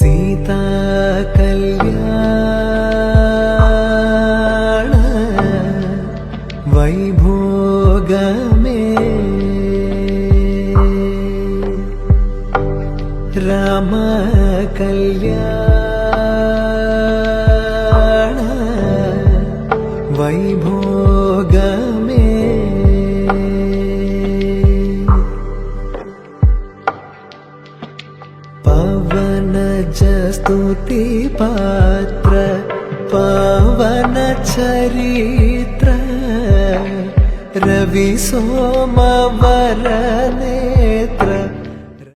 सीता कल्याण वैभोगमे राम कल्याण वैभोगमे पवनज स्तुति पात्र पवन चरित्र रवि सोमवरने